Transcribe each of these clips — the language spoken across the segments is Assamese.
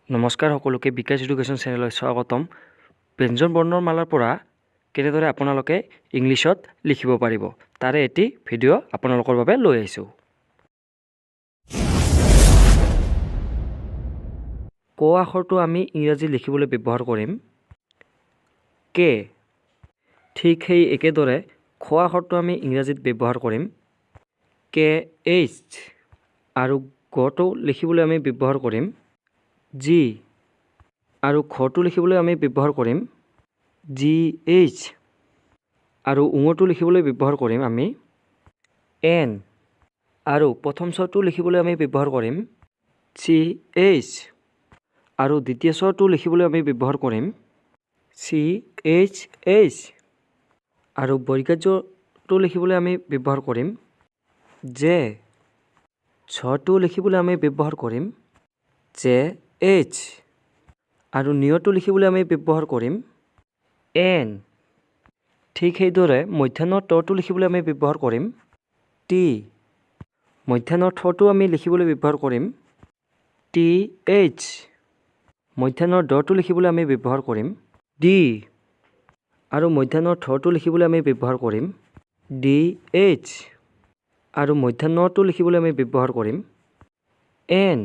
নমস্কাৰ সকলোকে বিকাশ এডুকেশ্যন চেনেললৈ স্বাগতম। ব্যঞ্জন বৰ্ণৰ মালাৰ পৰা কেনেদৰে আপোনালোকে ইংলিছত লিখিব পাৰিব তাৰে এটি ভিডিঅ' আপোনালোকৰ বাবে লৈ আহিছোঁ। ক আখৰটো আমি ইংৰাজী লিখিবলৈ ব্যৱহাৰ কৰিম কে। ঠিক সেই একেদৰে খ আখৰটো আমি ইংৰাজীত ব্যৱহাৰ কৰিম কে এইচ, আৰু গটো লিখিবলৈ আমি ব্যৱহাৰ কৰিম জি, আৰু ঘটো লিখিবলৈ আমি ব্যৱহাৰ কৰিম জি এইচ, আৰু উঙটো লিখিবলৈ ব্যৱহাৰ কৰিম আমি এন, আৰু প্ৰথম স্বৰটো লিখিবলৈ আমি ব্যৱহাৰ কৰিম চি এইচ, আৰু দ্বিতীয় স্বৰটো লিখিবলৈ আমি ব্যৱহাৰ কৰিম চি এইচ এইচ, আৰু বৰ্গীয়টো লিখিবলৈ আমি ব্যৱহাৰ কৰিম জে, ঝটো লিখিবলৈ আমি ব্যৱহাৰ কৰিম জে এইচ, আৰু নিয়টো লিখিবলৈ আমি ব্যৱহাৰ কৰিম এন। ঠিক সেইদৰে মধ্যাহ্নৰ তটো লিখিবলৈ আমি ব্যৱহাৰ কৰিম টি, মধ্যাহ্নৰ থটো আমি লিখিবলৈ ব্যৱহাৰ কৰিম টি এইচ, মধ্যাহ্নৰ দটো লিখিবলৈ আমি ব্যৱহাৰ কৰিম ডি, আৰু মধ্যাহ্নৰ থটো লিখিবলৈ আমি ব্যৱহাৰ কৰিম ডি এইচ, আৰু মধ্যাহ্নৰটো লিখিবলৈ আমি ব্যৱহাৰ কৰিম এন।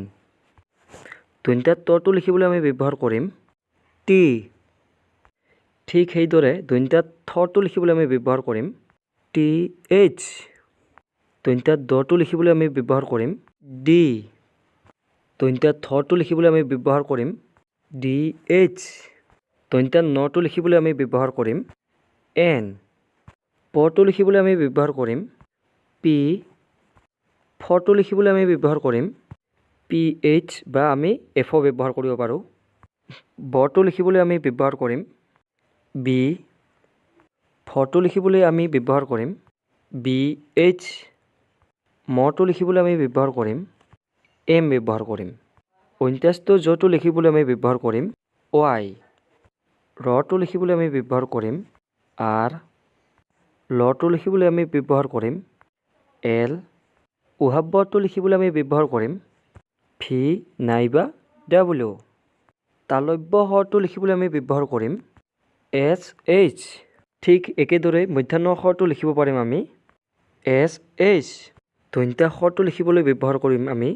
দন্ত্যাত তটো লিখিবলৈ আমি ব্যৱহাৰ কৰিম টি। ঠিক সেইদৰে দন্ত্যাত থটো লিখিবলৈ আমি ব্যৱহাৰ কৰিম টি এইচ, দন্ত্যাত দটো লিখিবলৈ আমি ব্যৱহাৰ কৰিম ডি, দন্ত্যাত থটো লিখিবলৈ আমি ব্যৱহাৰ কৰিম ডি এইচ, দন্ত্যাত নটো লিখিবলৈ আমি ব্যৱহাৰ কৰিম এন, পটো লিখিবলৈ আমি ব্যৱহাৰ কৰিম পি, ফটো লিখিবলৈ আমি ব্যৱহাৰ কৰিম পি এইচ, বা আমি এফও ব্যৱহাৰ কৰিব পাৰোঁ। বটো লিখিবলৈ আমি ব্যৱহাৰ কৰিম বি, ফটো লিখিবলৈ আমি ব্যৱহাৰ কৰিম বি এইচ, মটো লিখিবলৈ আমি ব্যৱহাৰ কৰিম এম ব্যৱহাৰ কৰিম। অন্ত্যস্ত যটো লিখিবলৈ আমি ব্যৱহাৰ কৰিম ৱাই, ৰটো লিখিবলৈ আমি ব্যৱহাৰ কৰিম আৰ, লটো লিখিবলৈ আমি ব্যৱহাৰ কৰিম এল, উহাব্বটো লিখিবলৈ আমি ব্যৱহাৰ কৰিম ভি নাইবা ডাব্লিউ, তালব্য হৰটো লিখিবলৈ আমি ব্যৱহাৰ কৰিম এছ এইচ। ঠিক একেদৰে মধ্যাহ্ন আখৰটো লিখিব পাৰিম আমি এছ এইচ, দন্ত্যাক্ষৰটো লিখিবলৈ ব্যৱহাৰ কৰিম আমি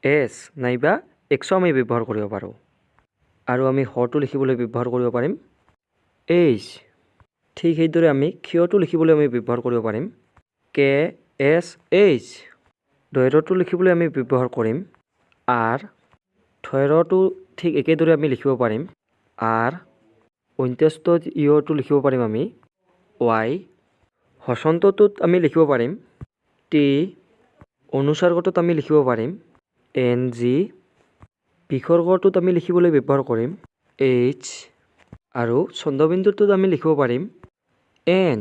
এছ নাইবা এক্সও আমি ব্যৱহাৰ কৰিব পাৰোঁ, আৰু আমি হৰটো লিখিবলৈ ব্যৱহাৰ কৰিব পাৰিম এইচ। ঠিক সেইদৰে আমি ক্ষয়টো লিখিবলৈ আমি ব্যৱহাৰ কৰিব পাৰিম কে এছ এইচ, দৈৰ্ঘ্যটো লিখিবলৈ আমি ব্যৱহাৰ কৰিম আৰ, থৈৰটো ঠিক একেদৰে আমি লিখিব পাৰিম আৰ, অন্ত্যস্ত ইয়টো লিখিব পাৰিম আমি ৱাই, হচন্তটোত আমি লিখিব পাৰিম টি, অনুস্বাৰ্গটোত আমি লিখিব পাৰিম এন জি, বিসৰ্গটোত আমি লিখিবলৈ ব্যৱহাৰ কৰিম এইচ, আৰু চন্দ্ৰবিন্দুটোত আমি লিখিব পাৰিম এন।